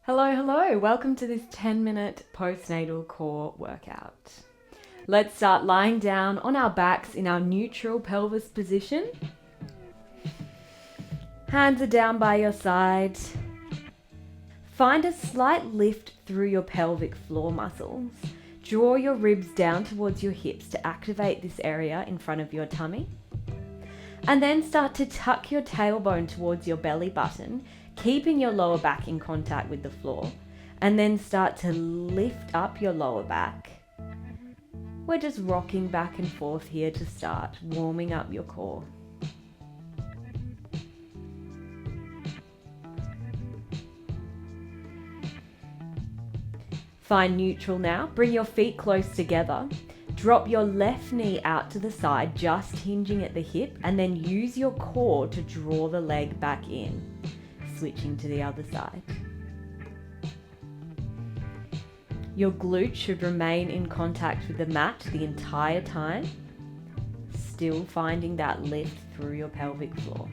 Hello. Welcome to this 10-minute postnatal core workout. Let's start lying down on our backs in our neutral pelvis position. Hands are down by your side. Find a slight lift through your pelvic floor muscles. Draw your ribs down towards your hips to activate this area in front of your tummy. And then start to tuck your tailbone towards your belly button, keeping your lower back in contact with the floor. And then start to lift up your lower back. We're just rocking back and forth here to start warming up your core. Find neutral now. Bring your feet close together. Drop your left knee out to the side, just hinging at the hip, and then use your core to draw the leg back in. Switching to the other side. Your glute should remain in contact with the mat the entire time, still finding that lift through your pelvic floor.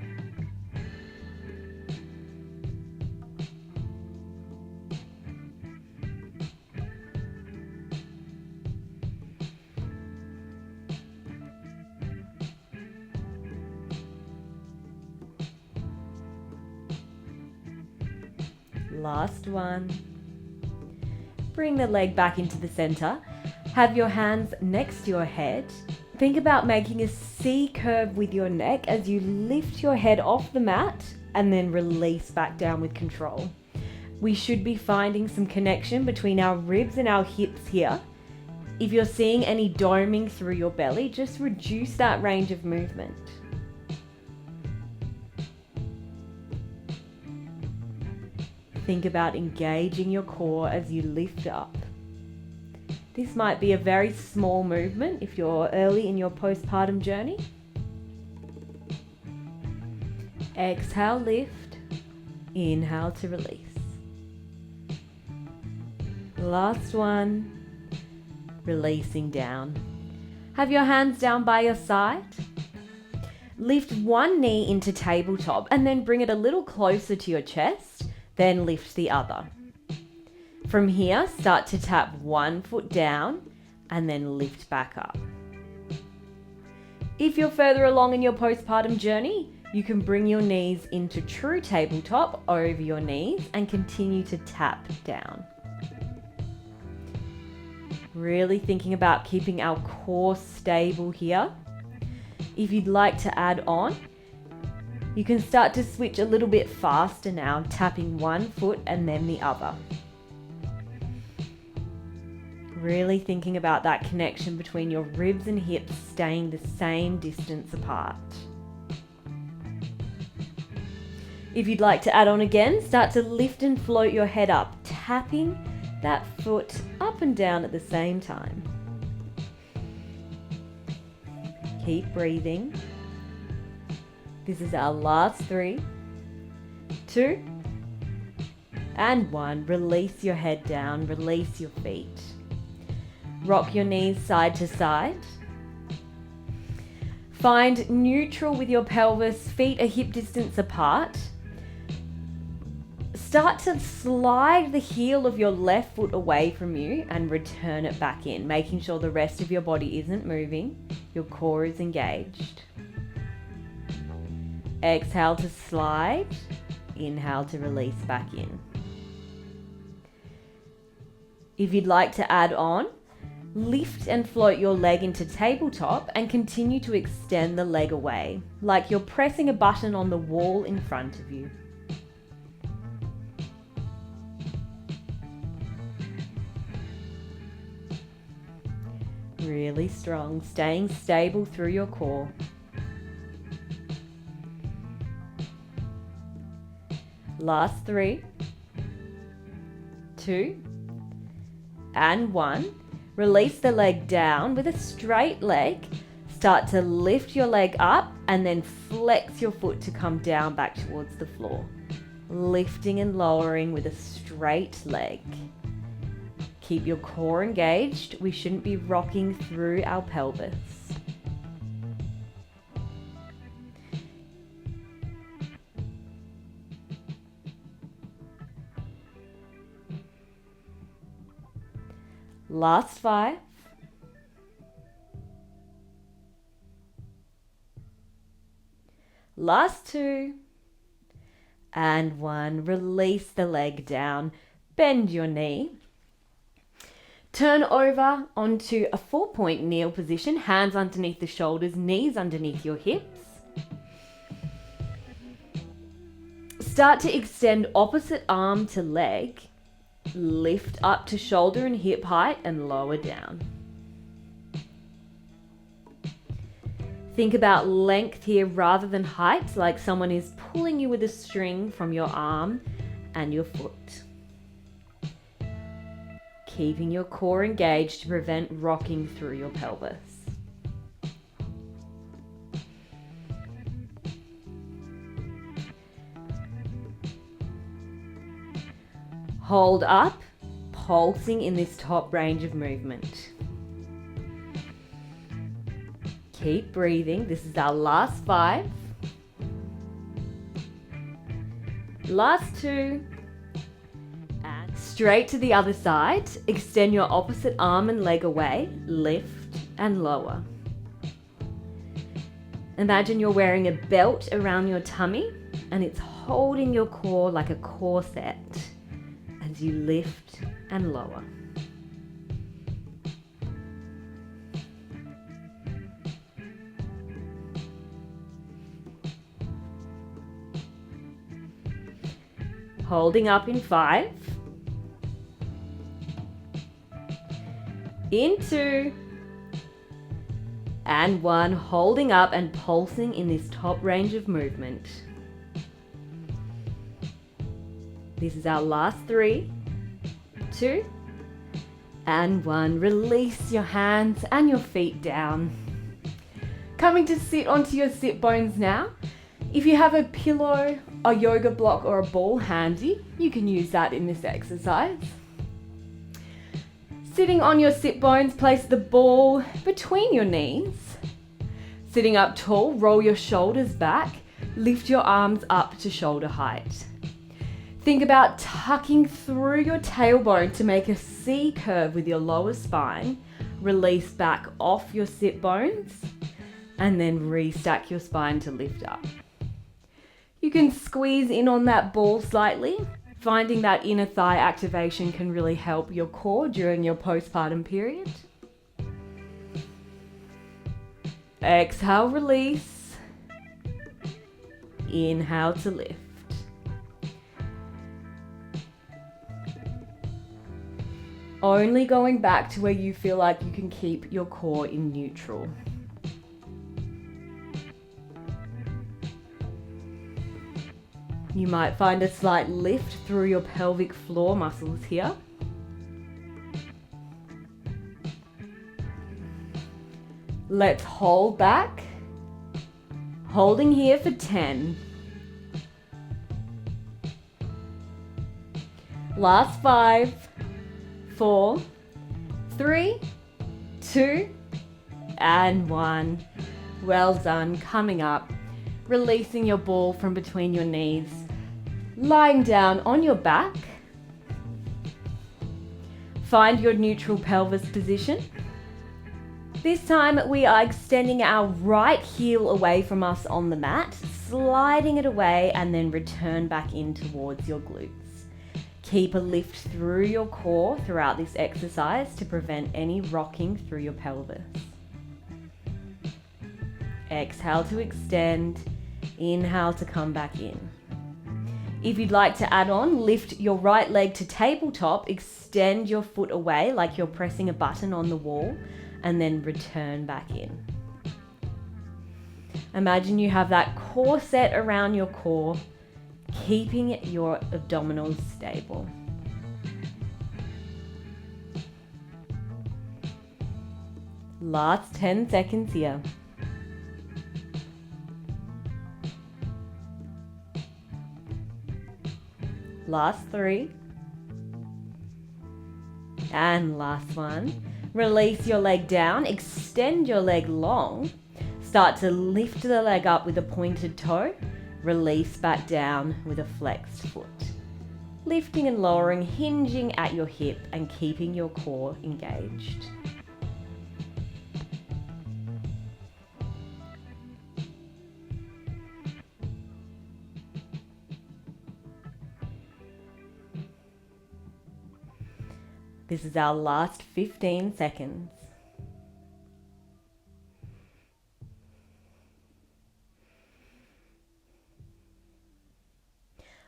Last one. Bring the leg back into the center. Have your hands next to your head. Think about making a C curve with your neck as you lift your head off the mat and then release back down with control. We should be finding some connection between our ribs and our hips here. If you're seeing any doming through your belly, just reduce that range of movement. Think about engaging your core as you lift up. This might be a very small movement if you're early in your postpartum journey. Exhale, lift. Inhale to release. Last one. Releasing down. Have your hands down by your side. Lift one knee into tabletop and then bring it a little closer to your chest. Then lift the other. From here, start to tap one foot down and then lift back up. If you're further along in your postpartum journey, you can bring your knees into true tabletop over your knees and continue to tap down. Really thinking about keeping our core stable here. If you'd like to add on, you can start to switch a little bit faster now, tapping one foot and then the other. Really thinking about that connection between your ribs and hips staying the same distance apart. If you'd like to add on again, start to lift and float your head up, tapping that foot up and down at the same time. Keep breathing. This is our last 3, 2, and 1. Release your head down, release your feet. Rock your knees side to side. Find neutral with your pelvis, feet a hip distance apart. Start to slide the heel of your left foot away from you and return it back in, making sure the rest of your body isn't moving, your core is engaged. Exhale to slide, inhale to release back in. If you'd like to add on, lift and float your leg into tabletop and continue to extend the leg away, like you're pressing a button on the wall in front of you. Really strong, staying stable through your core. Last 3, 2, and 1. Release the leg down with a straight leg. Start to lift your leg up and then flex your foot to come down back towards the floor. Lifting and lowering with a straight leg. Keep your core engaged. We shouldn't be rocking through our pelvis. Last 5. Last 2. And 1. Release the leg down. Bend your knee. Turn over onto a 4-point kneel position. Hands underneath the shoulders, knees underneath your hips. Start to extend opposite arm to leg. Lift up to shoulder and hip height and lower down. Think about length here rather than height, like someone is pulling you with a string from your arm and your foot. Keeping your core engaged to prevent rocking through your pelvis. Hold up, pulsing in this top range of movement. Keep breathing. This is our last 5. Last 2. And straight to the other side. Extend your opposite arm and leg away. Lift and lower. Imagine you're wearing a belt around your tummy and it's holding your core like a corset as you lift and lower. Holding up in 5. In 2. And 1. Holding up and pulsing in this top range of movement. This is our last 3, 2, and 1. Release your hands and your feet down. Coming to sit onto your sit bones now. If you have a pillow, a yoga block or a ball handy, you can use that in this exercise. Sitting on your sit bones, place the ball between your knees. Sitting up tall, roll your shoulders back, lift your arms up to shoulder height. Think about tucking through your tailbone to make a C curve with your lower spine. Release back off your sit bones and then restack your spine to lift up. You can squeeze in on that ball slightly. Finding that inner thigh activation can really help your core during your postpartum period. Exhale, release. Inhale to lift. Only going back to where you feel like you can keep your core in neutral. You might find a slight lift through your pelvic floor muscles here. Let's hold back. Holding here for 10. Last 5, 4, 3, 2, and 1. Well done. Coming up. Releasing your ball from between your knees, lying down on your back. Find your neutral pelvis position. This time we are extending our right heel away from us on the mat, sliding it away and then return back in towards your glutes. Keep a lift through your core throughout this exercise to prevent any rocking through your pelvis. Exhale to extend. Inhale to come back in. If you'd like to add on, lift your right leg to tabletop, extend your foot away like you're pressing a button on the wall, and then return back in. Imagine you have that corset around your core, keeping your abdominals stable. Last 10 seconds here. Last 3. And last 1. Release your leg down, extend your leg long. Start to lift the leg up with a pointed toe. Release back down with a flexed foot. Lifting and lowering, hinging at your hip and keeping your core engaged. This is our last 15 seconds.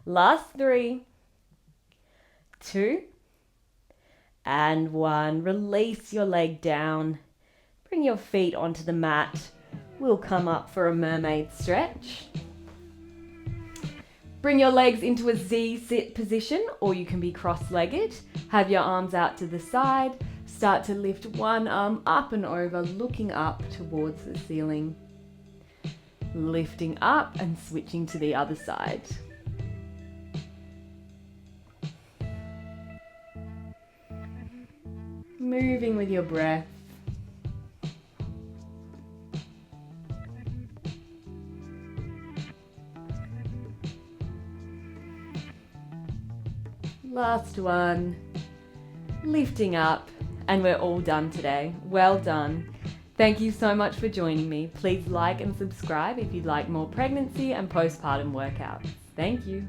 Last 3, 2, and 1. Release your leg down. Bring your feet onto the mat. We'll come up for a mermaid stretch. Bring your legs into a Z sit position, or you can be cross-legged. Have your arms out to the side. Start to lift one arm up and over, looking up towards the ceiling. Lifting up and switching to the other side. Moving with your breath. Last one. Lifting up, and we're all done today. Well done. Thank you so much for joining me. Please like and subscribe if you'd like more pregnancy and postpartum workouts. Thank you.